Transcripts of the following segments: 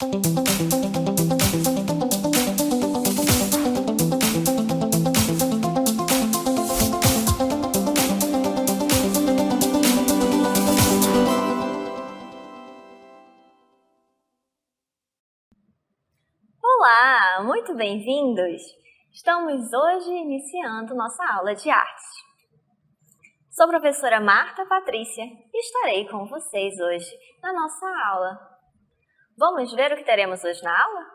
Olá, muito bem-vindos! Estamos hoje iniciando nossa aula de artes. Sou a professora Marta Patrícia e estarei com vocês hoje na nossa aula. Vamos ver o que teremos hoje na aula?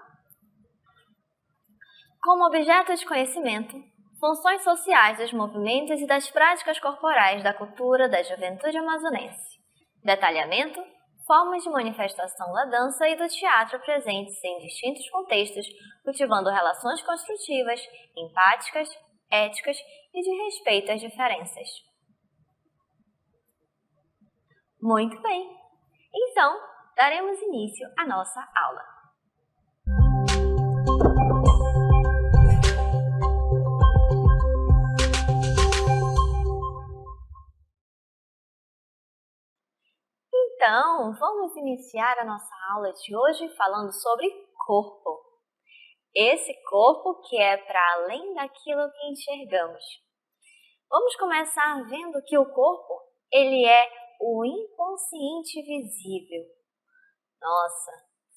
Como objeto de conhecimento, funções sociais dos movimentos e das práticas corporais da cultura da juventude amazonense. Detalhamento, formas de manifestação da dança e do teatro presentes em distintos contextos, cultivando relações construtivas, empáticas, éticas e de respeito às diferenças. Muito bem! Então, daremos início à nossa aula. Então, vamos iniciar a nossa aula de hoje falando sobre corpo. Esse corpo que é para além daquilo que enxergamos. Vamos começar vendo que o corpo, ele é o inconsciente visível. Nossa,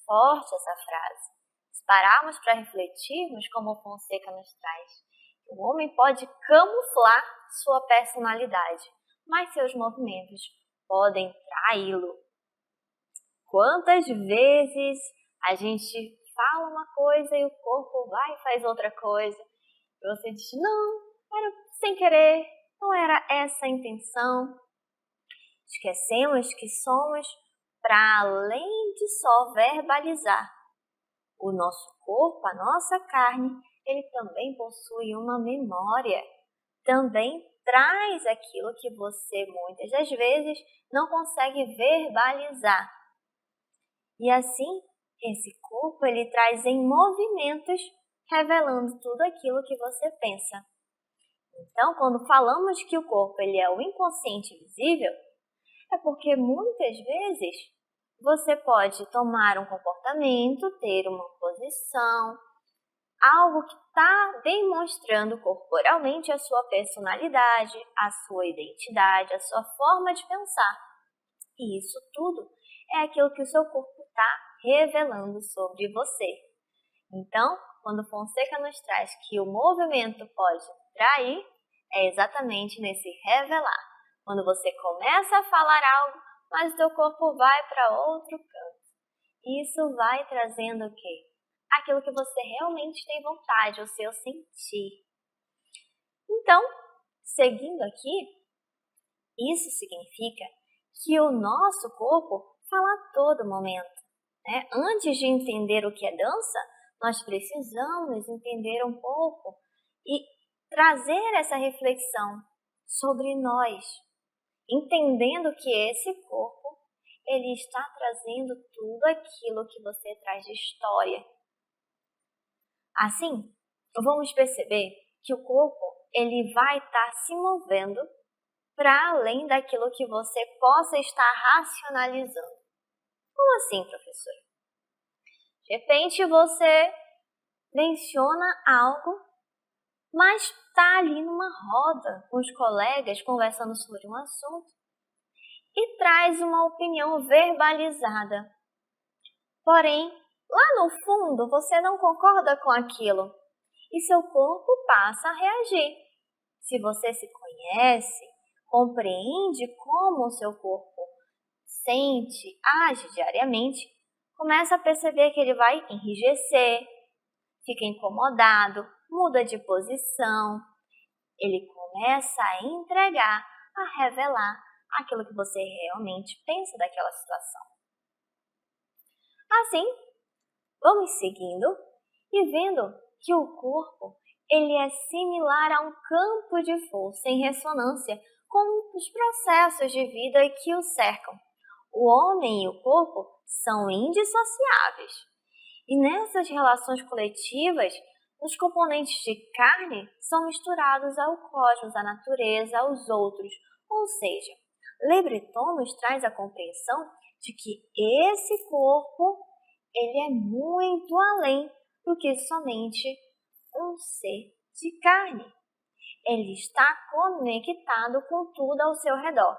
forte essa frase. Se pararmos para refletirmos como Fonseca nos traz, o homem pode camuflar sua personalidade, mas seus movimentos podem traí-lo. Quantas vezes a gente fala uma coisa e o corpo vai e faz outra coisa, e você diz, não, era sem querer, não era essa a intenção. Esquecemos que somos para além de só verbalizar. O nosso corpo, a nossa carne, ele também possui uma memória, também traz aquilo que você muitas das vezes não consegue verbalizar. E assim, esse corpo ele traz em movimentos, revelando tudo aquilo que você pensa. Então, quando falamos que o corpo ele é o inconsciente visível, é porque muitas vezes você pode tomar um comportamento, ter uma posição, algo que está demonstrando corporalmente a sua personalidade, a sua identidade, a sua forma de pensar. E isso tudo é aquilo que o seu corpo está revelando sobre você. Então, quando Fonseca nos traz que o movimento pode trair, é exatamente nesse revelar. Quando você começa a falar algo, mas o teu corpo vai para outro canto. Isso vai trazendo o quê? Aquilo que você realmente tem vontade, o seu sentir. Então, seguindo aqui, isso significa que o nosso corpo fala a todo momento. Antes de entender o que é dança, nós precisamos entender um pouco e trazer essa reflexão sobre nós, entendendo que esse corpo ele está trazendo tudo aquilo que você traz de história. Assim, vamos perceber que o corpo ele vai estar se movendo para além daquilo que você possa estar racionalizando. Como assim, professora? De repente você menciona algo, mas está ali numa roda com os colegas conversando sobre um assunto e traz uma opinião verbalizada. Porém, lá no fundo você não concorda com aquilo e seu corpo passa a reagir. Se você se conhece, compreende como o seu corpo sente, age diariamente, começa a perceber que ele vai enrijecer, fica incomodado, muda de posição, ele começa a entregar, a revelar aquilo que você realmente pensa daquela situação. Assim, vamos seguindo e vendo que o corpo ele é similar a um campo de força em ressonância com os processos de vida que o cercam. O homem e o corpo são indissociáveis. E nessas relações coletivas, os componentes de carne são misturados ao cosmos, à natureza, aos outros. Ou seja, Le Breton nos traz a compreensão de que esse corpo ele é muito além do que somente um ser de carne. Ele está conectado com tudo ao seu redor.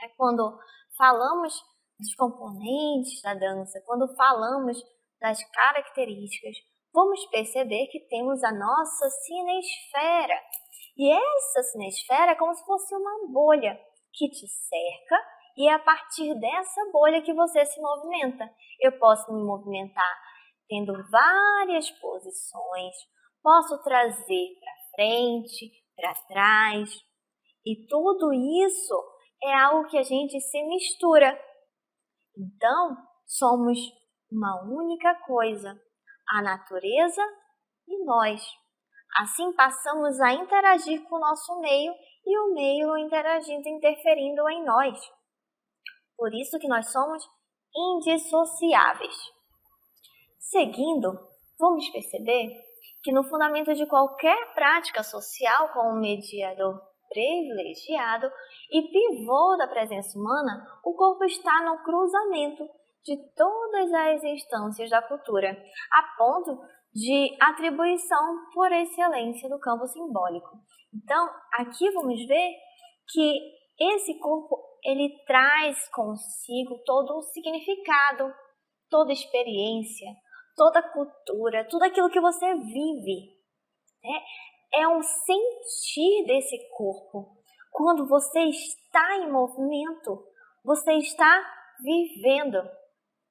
É quando falamos dos componentes da dança, quando falamos das características, vamos perceber que temos a nossa sinesfera. E essa sinesfera é como se fosse uma bolha que te cerca e é a partir dessa bolha que você se movimenta. Eu posso me movimentar tendo várias posições, posso trazer para frente, para trás, e tudo isso é algo que a gente se mistura. Então, somos uma única coisa, a natureza e nós. Assim passamos a interagir com o nosso meio e o meio interagindo, interferindo em nós. Por isso que nós somos indissociáveis. Seguindo, vamos perceber que no fundamento de qualquer prática social com um mediador privilegiado e pivô da presença humana, o corpo está no cruzamento de todas as instâncias da cultura, a ponto de atribuição por excelência do campo simbólico. Então, aqui vamos ver que esse corpo ele traz consigo todo o significado, toda experiência, toda cultura, tudo aquilo que você vive. É um sentir desse corpo. Quando você está em movimento, você está vivendo.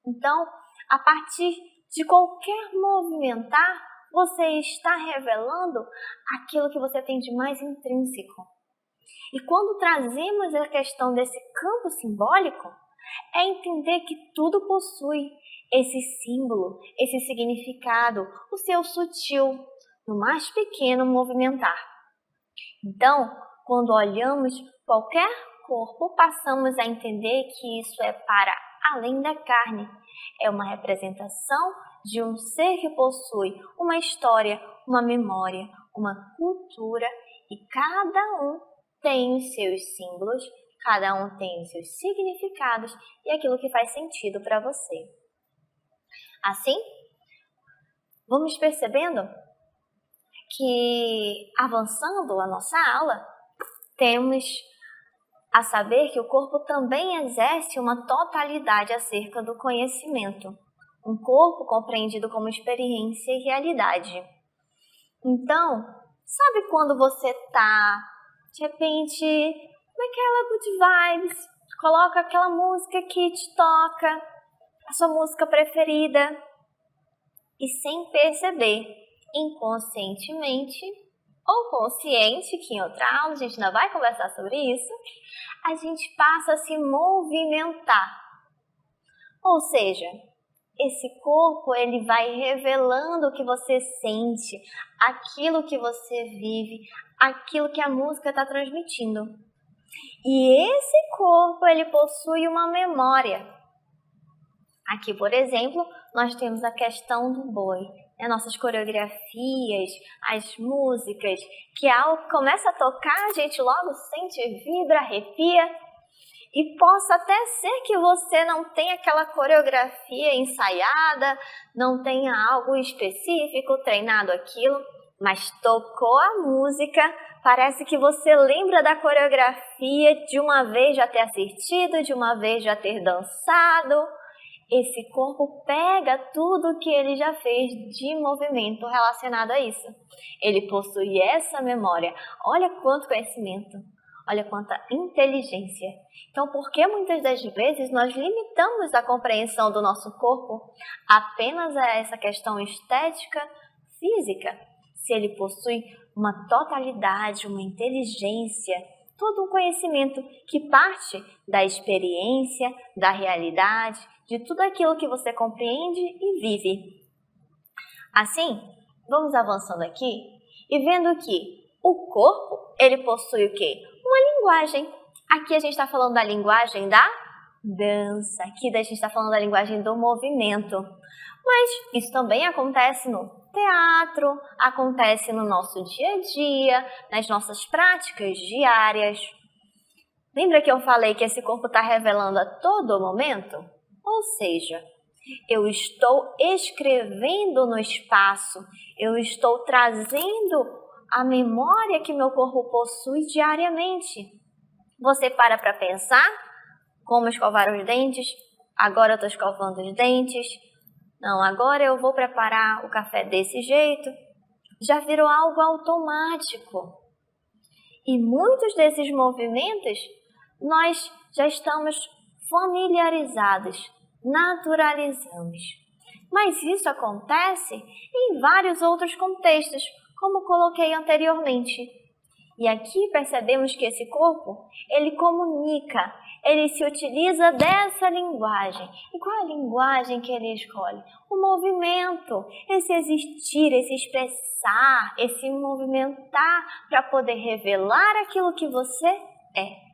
Então, a partir de qualquer movimentar, você está revelando aquilo que você tem de mais intrínseco. E quando trazemos a questão desse campo simbólico, é entender que tudo possui esse símbolo, esse significado, o seu sutil, no mais pequeno movimentar. Então, quando olhamos qualquer corpo, passamos a entender que isso é para além da carne. É uma representação de um ser que possui uma história, uma memória, uma cultura e cada um tem os seus símbolos, cada um tem os seus significados e aquilo que faz sentido para você. Assim, vamos percebendo que, avançando a nossa aula, temos a saber que o corpo também exerce uma totalidade acerca do conhecimento, um corpo compreendido como experiência e realidade. Então, sabe quando você está, de repente, naquela good vibes, coloca aquela música que te toca, a sua música preferida, e sem perceber, inconscientemente ou consciente, que em outra aula a gente ainda vai conversar sobre isso, a gente passa a se movimentar. Ou seja, esse corpo ele vai revelando o que você sente, aquilo que você vive, aquilo que a música está transmitindo. E esse corpo ele possui uma memória. Aqui, por exemplo, nós temos a questão do boi, nossas coreografias, as músicas, que ao que começa a tocar, a gente logo sente, vibra, arrepia. E possa até ser que você não tenha aquela coreografia ensaiada, não tenha algo específico, treinado aquilo, mas tocou a música, parece que você lembra da coreografia de uma vez já ter assistido, de uma vez já ter dançado. Esse corpo pega tudo que ele já fez de movimento relacionado a isso. Ele possui essa memória. Olha quanto conhecimento, olha quanta inteligência. Então, por que muitas das vezes nós limitamos a compreensão do nosso corpo apenas a essa questão estética, física? Se ele possui uma totalidade, uma inteligência, todo um conhecimento que parte da experiência, da realidade, de tudo aquilo que você compreende e vive. Assim, vamos avançando aqui e vendo que o corpo, ele possui o quê? Uma linguagem. Aqui a gente está falando da linguagem da dança, aqui a gente está falando da linguagem do movimento. Mas isso também acontece no teatro, acontece no nosso dia a dia, nas nossas práticas diárias. Lembra que eu falei que esse corpo está revelando a todo momento? Ou seja, Eu estou escrevendo no espaço, eu estou trazendo a memória que meu corpo possui diariamente. Você para pensar como escovar os dentes? Agora eu estou escovando os dentes. Não, agora eu vou preparar o café desse jeito. Já virou algo automático. E muitos desses movimentos nós já estamos familiarizados, naturalizamos. Mas isso acontece em vários outros contextos, como coloquei anteriormente. E aqui percebemos que esse corpo, ele comunica, ele se utiliza dessa linguagem. E qual é a linguagem que ele escolhe? O movimento, esse existir, esse expressar, esse movimentar para poder revelar aquilo que você é.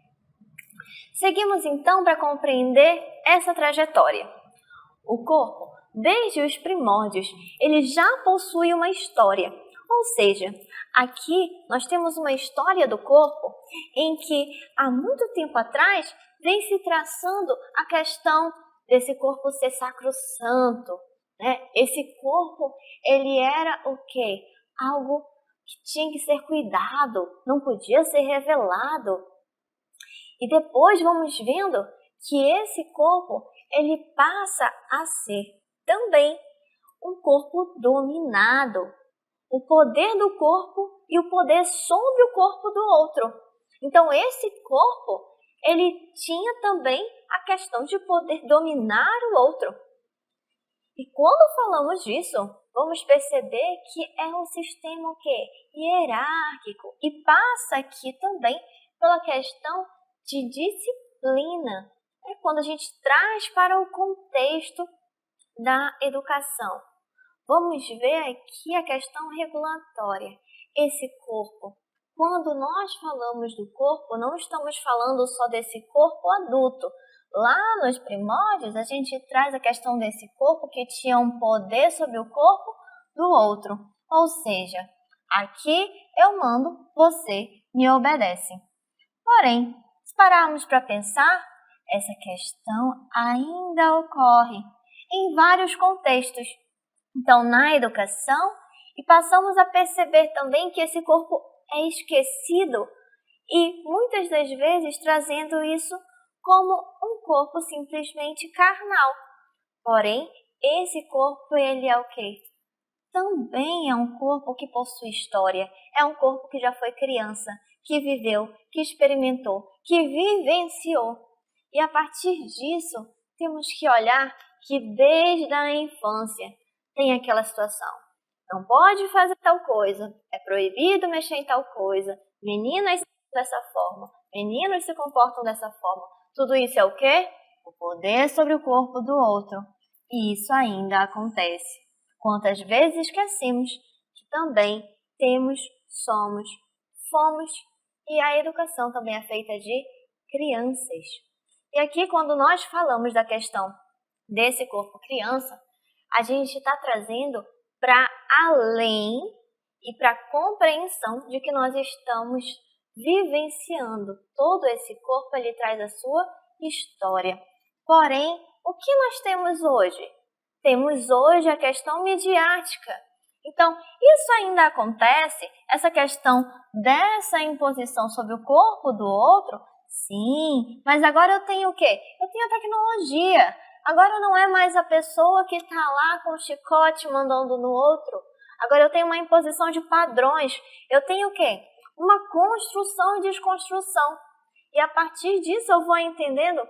Seguimos então para compreender essa trajetória. O corpo, desde os primórdios, ele já possui uma história. Ou seja, aqui nós temos uma história do corpo em que há muito tempo atrás vem se traçando a questão desse corpo ser sacrossanto, né? Esse corpo, ele era o quê? Algo que tinha que ser cuidado, não podia ser revelado. E depois vamos vendo que esse corpo, ele passa a ser também um corpo dominado. O poder do corpo e o poder sobre o corpo do outro. Então, esse corpo, ele tinha também a questão de poder dominar o outro. E quando falamos disso, vamos perceber que é um sistema o quê? Hierárquico. E passa aqui também pela questão de disciplina. É quando a gente traz para o contexto da educação. Vamos ver aqui a questão regulatória. Esse corpo. Quando nós falamos do corpo, não estamos falando só desse corpo adulto. Lá nos primórdios, a gente traz a questão desse corpo que tinha um poder sobre o corpo do outro. Ou seja, aqui eu mando, você me obedece. Porém, se pararmos para pensar, essa questão ainda ocorre em vários contextos. Então, na educação, e passamos a perceber também que esse corpo é esquecido e muitas das vezes trazendo isso como um corpo simplesmente carnal. Porém, esse corpo, ele é o quê? Também é um corpo que possui história, é um corpo que já foi criança, que viveu, que experimentou, que vivenciou. E a partir disso, temos que olhar que desde a infância tem aquela situação. Não pode fazer tal coisa, é proibido mexer em tal coisa, meninas se comportam dessa forma, meninos se comportam dessa forma. Tudo isso é o quê? O poder sobre o corpo do outro. E isso ainda acontece. Quantas vezes esquecemos que também temos, somos, fomos e a educação também é feita de crianças. E aqui quando nós falamos da questão desse corpo criança, a gente está trazendo para além e para a compreensão de que nós estamos vivenciando. Todo esse corpo, ele traz a sua história. Porém, o que nós temos hoje? Temos hoje a questão midiática. Então, isso ainda acontece, essa questão dessa imposição sobre o corpo do outro? Sim, mas agora eu tenho o quê? Eu tenho a tecnologia. Agora não é mais a pessoa que está lá com o chicote mandando no outro. Agora eu tenho uma imposição de padrões. Eu tenho o quê? Uma construção e desconstrução. E a partir disso eu vou entendendo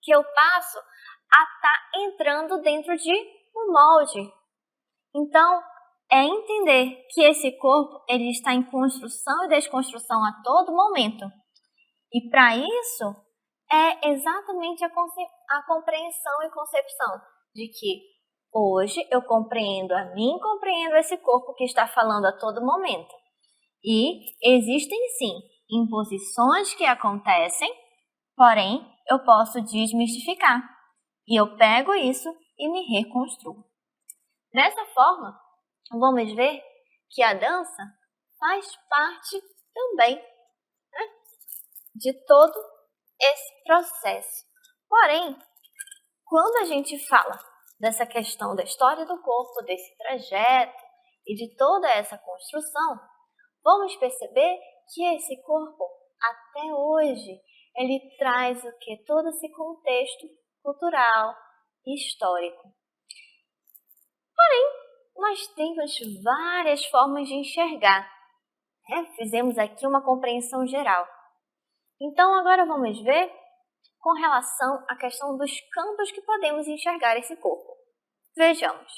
que eu passo a estar entrando dentro de um molde. Então, é entender que esse corpo ele está em construção e desconstrução a todo momento. E para isso, é exatamente a compreensão e concepção de que hoje eu compreendo a mim, compreendo esse corpo que está falando a todo momento. E existem sim imposições que acontecem, porém eu posso desmistificar. E eu pego isso e me reconstruo. Dessa forma, vamos ver que a dança faz parte também, né, de todo esse processo. Porém, quando a gente fala dessa questão da história do corpo, desse trajeto e de toda essa construção, vamos perceber que esse corpo, até hoje, ele traz o que? Todo esse contexto cultural e histórico. Porém, nós temos várias formas de enxergar. Fizemos aqui uma compreensão geral. Então, agora vamos ver com relação à questão dos campos que podemos enxergar esse corpo. Vejamos.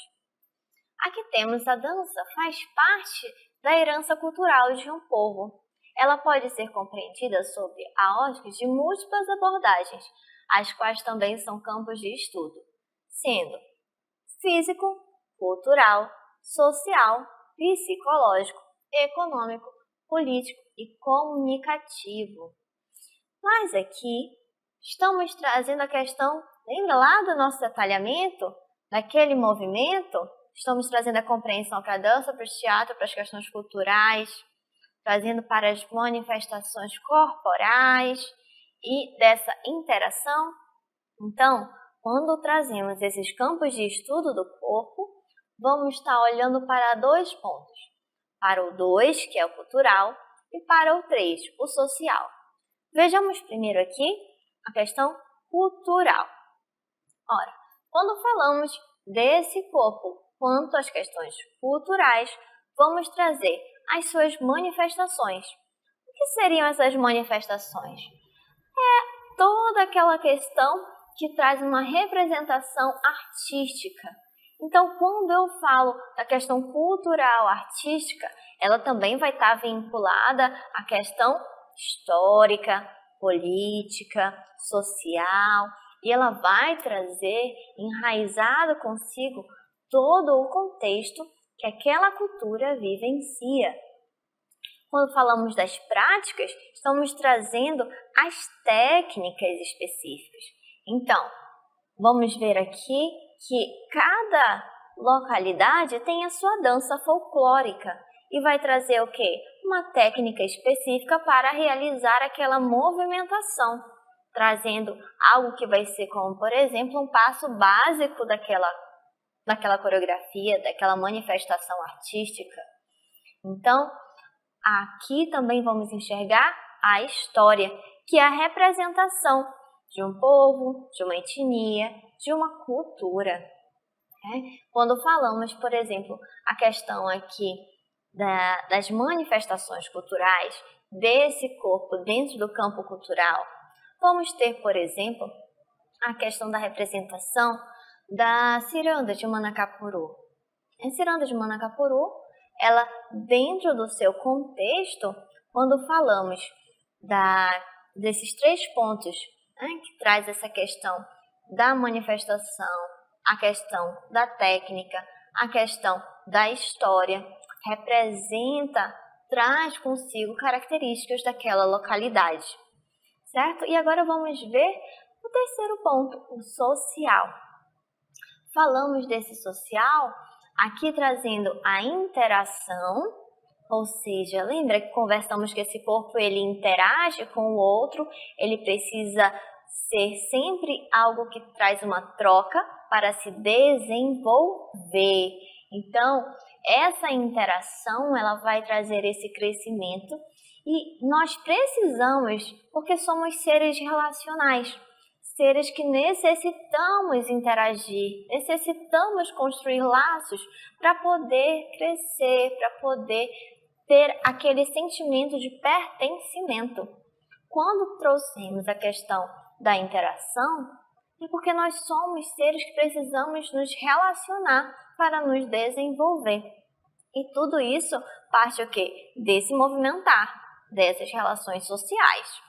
Aqui temos a dança, faz parte da herança cultural de um povo. Ela pode ser compreendida sob a ótica de múltiplas abordagens, as quais também são campos de estudo, sendo físico, cultural, social, psicológico, econômico, político e comunicativo. Mas aqui estamos trazendo a questão, lembra lá do nosso detalhamento, daquele movimento? Estamos trazendo a compreensão para a dança, para o teatro, para as questões culturais, trazendo para as manifestações corporais e dessa interação. Então, quando trazemos esses campos de estudo do corpo, vamos estar olhando para 2 pontos. Para o 2, que é o cultural, e para o 3, o social. Vejamos primeiro aqui a questão cultural. Ora, quando falamos desse corpo quanto às questões culturais, vamos trazer as suas manifestações. O que seriam essas manifestações? É toda aquela questão que traz uma representação artística. Então, quando eu falo da questão cultural, artística, ela também vai estar vinculada à questão histórica, política, social, e ela vai trazer enraizado consigo todo o contexto que aquela cultura vivencia. Quando falamos das práticas, estamos trazendo as técnicas específicas. Então, vamos ver aqui que cada localidade tem a sua dança folclórica e vai trazer o quê? Uma técnica específica para realizar aquela movimentação, trazendo algo que vai ser como, por exemplo, um passo básico daquela coreografia, daquela manifestação artística. Então, aqui também vamos enxergar a história, que é a representação de um povo, de uma etnia, de uma cultura. Quando falamos, por exemplo, a questão aqui das manifestações culturais desse corpo dentro do campo cultural, vamos ter, por exemplo, a questão da representação da ciranda de Manacapuru. A ciranda de Manacapuru, ela dentro do seu contexto, quando falamos desses 3 pontos, que traz essa questão da manifestação, a questão da técnica, a questão da história, traz consigo características daquela localidade, certo? E agora vamos ver o terceiro ponto, o social. Falamos desse social aqui trazendo a interação, ou seja, lembra que conversamos que esse corpo ele interage com o outro, ele precisa ser sempre algo que traz uma troca para se desenvolver. Então, essa interação ela vai trazer esse crescimento e nós precisamos, porque somos seres relacionais, seres que necessitamos interagir, necessitamos construir laços para poder crescer, para poder ter aquele sentimento de pertencimento. Quando trouxemos a questão da interação, é porque nós somos seres que precisamos nos relacionar para nos desenvolver. E tudo isso parte o quê? Desse movimentar, dessas relações sociais.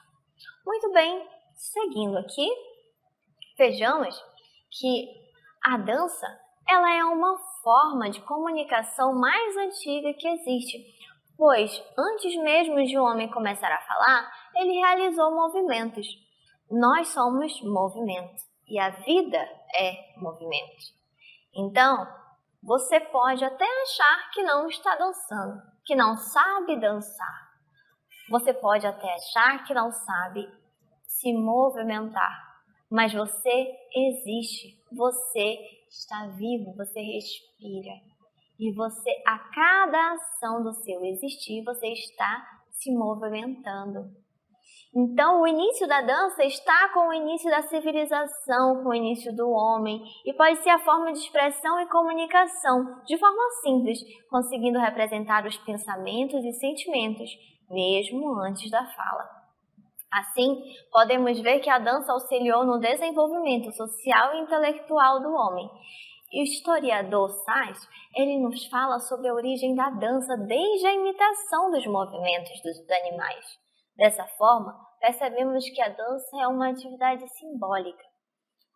Muito bem, seguindo aqui, vejamos que a dança ela é uma forma de comunicação mais antiga que existe, pois antes mesmo de o homem começar a falar, ele realizou movimentos. Nós somos movimento e a vida é movimento. Então, você pode até achar que não está dançando, que não sabe dançar. Você pode até achar que não sabe se movimentar, mas você existe, você está vivo, você respira. E você, a cada ação do seu existir, você está se movimentando. Então, o início da dança está com o início da civilização, com o início do homem, e pode ser a forma de expressão e comunicação, de forma simples, conseguindo representar os pensamentos e sentimentos, mesmo antes da fala. Assim, podemos ver que a dança auxiliou no desenvolvimento social e intelectual do homem. E o historiador Sais, ele nos fala sobre a origem da dança desde a imitação dos movimentos dos animais. Dessa forma, percebemos que a dança é uma atividade simbólica.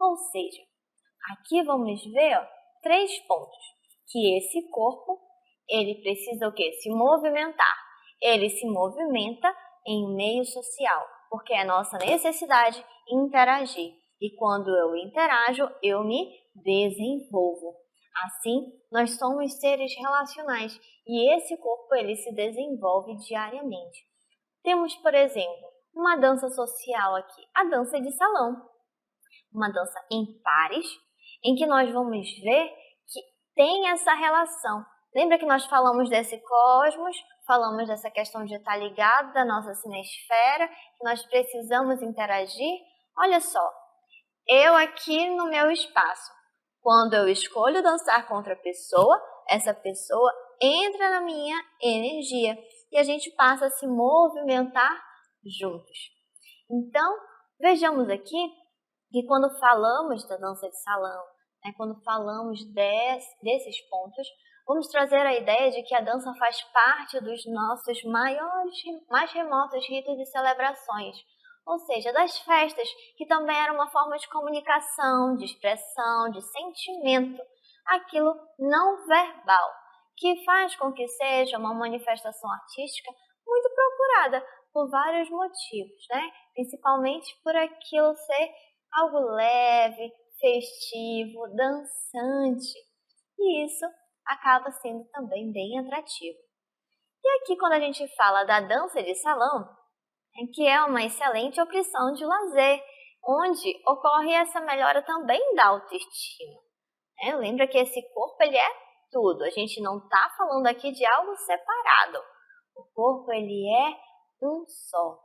Ou seja, aqui vamos ver 3 pontos. Que esse corpo, ele precisa o quê? Se movimentar. Ele se movimenta em um meio social, porque é nossa necessidade interagir. E quando eu interajo, eu me desenvolvo. Assim, nós somos seres relacionais e esse corpo ele se desenvolve diariamente. Temos, por exemplo, uma dança social aqui, a dança de salão. Uma dança em pares, em que nós vamos ver que tem essa relação. Lembra que nós falamos desse cosmos, falamos dessa questão de estar ligado da nossa sinesfera, que nós precisamos interagir? Olha só, eu aqui no meu espaço, quando eu escolho dançar com outra pessoa, essa pessoa entra na minha energia e a gente passa a se movimentar juntos. Então, vejamos aqui que quando falamos da dança de salão, quando falamos desses pontos, vamos trazer a ideia de que a dança faz parte dos nossos mais remotos ritos e celebrações, ou seja, das festas, que também era uma forma de comunicação, de expressão, de sentimento, aquilo não verbal, que faz com que seja uma manifestação artística muito procurada por vários motivos, principalmente por aquilo ser algo leve, festivo, dançante, e isso acaba sendo também bem atrativo. E aqui quando a gente fala da dança de salão, que é uma excelente opção de lazer, onde ocorre essa melhora também da autoestima. Lembra que esse corpo ele é tudo, a gente não está falando aqui de algo separado. O corpo ele é um só.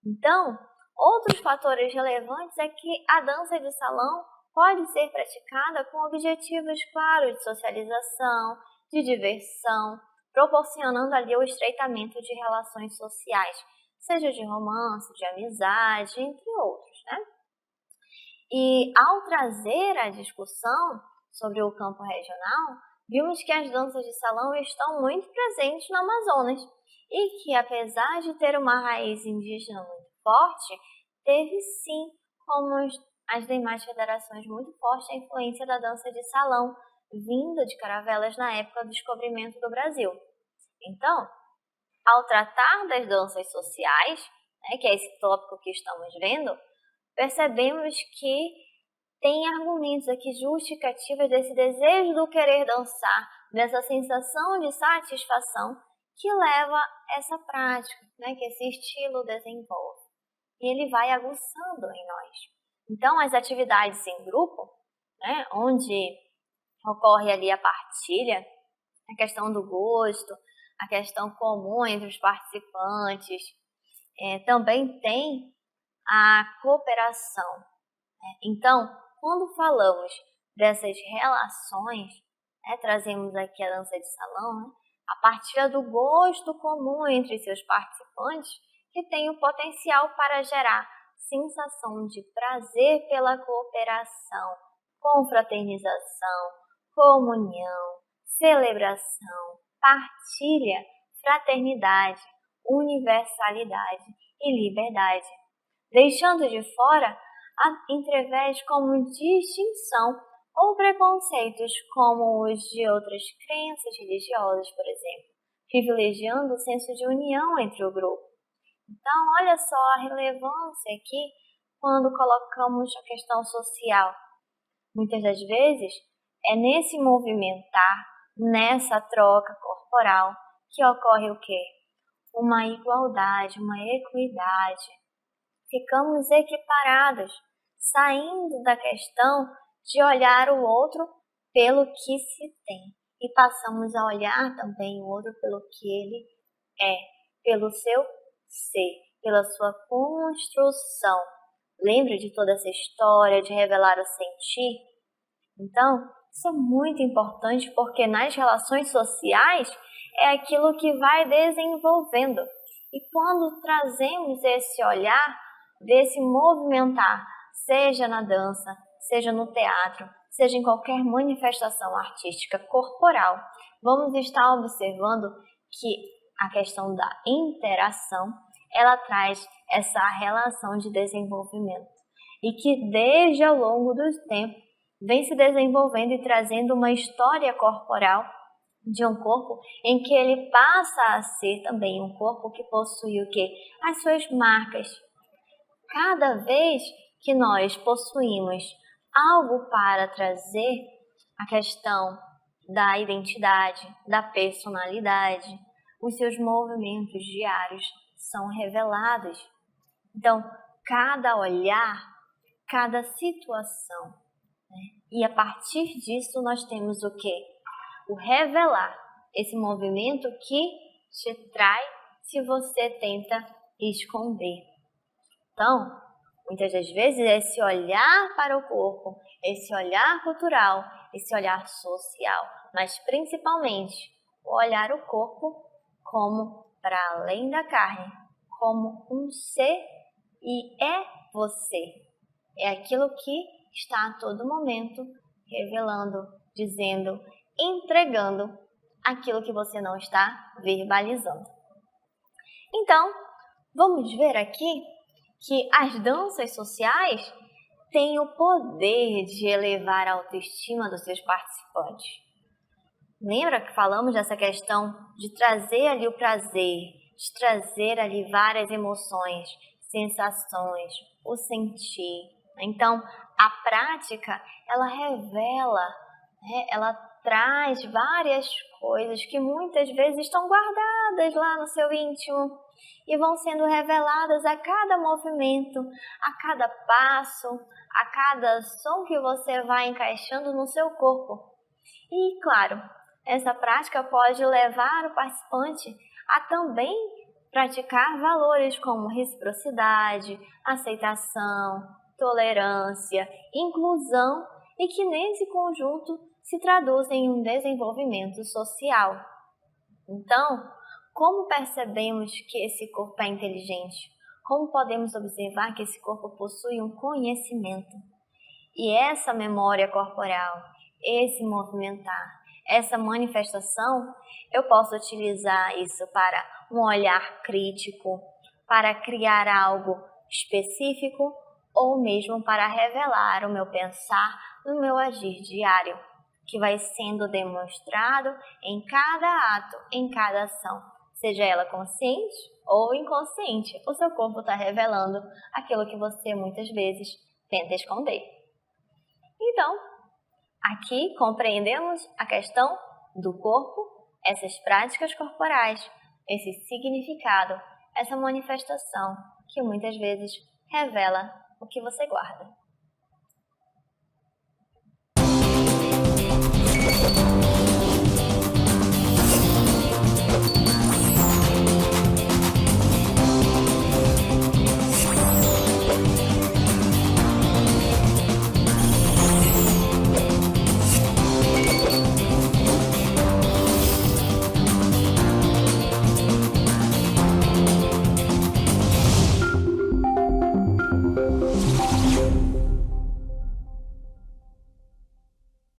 Então, outros fatores relevantes é que a dança de salão pode ser praticada com objetivos claros de socialização, de diversão, proporcionando ali o estreitamento de relações sociais, seja de romance, de amizade, entre outros, E ao trazer a discussão sobre o campo regional, vimos que as danças de salão estão muito presentes no Amazonas e que, apesar de ter uma raiz indígena muito forte, teve sim, como as demais federações, muito forte a influência da dança de salão, vinda de caravelas na época do descobrimento do Brasil. Então, ao tratar das danças sociais, que é esse tópico que estamos vendo, percebemos que tem argumentos aqui justificativos desse desejo do querer dançar, dessa sensação de satisfação que leva essa prática, que esse estilo desenvolve. E ele vai aguçando em nós. Então, as atividades em grupo, onde ocorre ali a partilha, a questão do gosto, a questão comum entre os participantes, também tem a cooperação. Então, quando falamos dessas relações, trazemos aqui a dança de salão, a partir do gosto comum entre seus participantes, que tem o potencial para gerar sensação de prazer pela cooperação, confraternização, comunhão, celebração, partilha, fraternidade, universalidade e liberdade, deixando de fora entrevés como distinção ou preconceitos como os de outras crenças religiosas, por exemplo, privilegiando o senso de união entre o grupo. Então, olha só a relevância aqui quando colocamos a questão social. Muitas das vezes, é nesse movimentar, nessa troca corporal, que ocorre o quê? Uma igualdade, uma equidade. Ficamos equiparados, saindo da questão de olhar o outro pelo que se tem e passamos a olhar também o outro pelo que ele é, pelo seu ser, pela sua construção. Lembra de toda essa história de revelar o sentir? Então, isso é muito importante porque nas relações sociais é aquilo que vai desenvolvendo. E quando trazemos esse olhar, desse movimentar, seja na dança, seja no teatro, seja em qualquer manifestação artística corporal, vamos estar observando que a questão da interação, ela traz essa relação de desenvolvimento e que desde ao longo do tempo vem se desenvolvendo e trazendo uma história corporal de um corpo em que ele passa a ser também um corpo que possui o quê? As suas marcas. Cada vez que nós possuímos algo para trazer a questão da identidade, da personalidade, os seus movimentos diários são revelados. Então, cada olhar, cada situação, né? E a partir disso nós temos o quê? O revelar, esse movimento que te trai se você tenta esconder. Então, muitas das vezes esse olhar para o corpo, esse olhar cultural, esse olhar social, mas principalmente o olhar o corpo como para além da carne, como um ser e é você. É aquilo que está a todo momento revelando, dizendo, entregando aquilo que você não está verbalizando. Então, vamos ver aqui que as danças sociais têm o poder de elevar a autoestima dos seus participantes. Lembra que falamos dessa questão de trazer ali o prazer, de trazer ali várias emoções, sensações, o sentir. Então, a prática, ela revela, né? Ela traz várias coisas que muitas vezes estão guardadas lá no seu íntimo e vão sendo reveladas a cada movimento, a cada passo, a cada som que você vai encaixando no seu corpo. E, claro, essa prática pode levar o participante a também praticar valores como reciprocidade, aceitação, tolerância, inclusão e que nesse conjunto se traduzem em um desenvolvimento social. Então, como percebemos que esse corpo é inteligente? Como podemos observar que esse corpo possui um conhecimento? E essa memória corporal, esse movimentar, essa manifestação, eu posso utilizar isso para um olhar crítico, para criar algo específico ou mesmo para revelar o meu pensar no meu agir diário, que vai sendo demonstrado em cada ato, em cada ação, seja ela consciente ou inconsciente. O seu corpo está revelando aquilo que você muitas vezes tenta esconder. Então, aqui compreendemos a questão do corpo, essas práticas corporais, esse significado, essa manifestação que muitas vezes revela o que você guarda.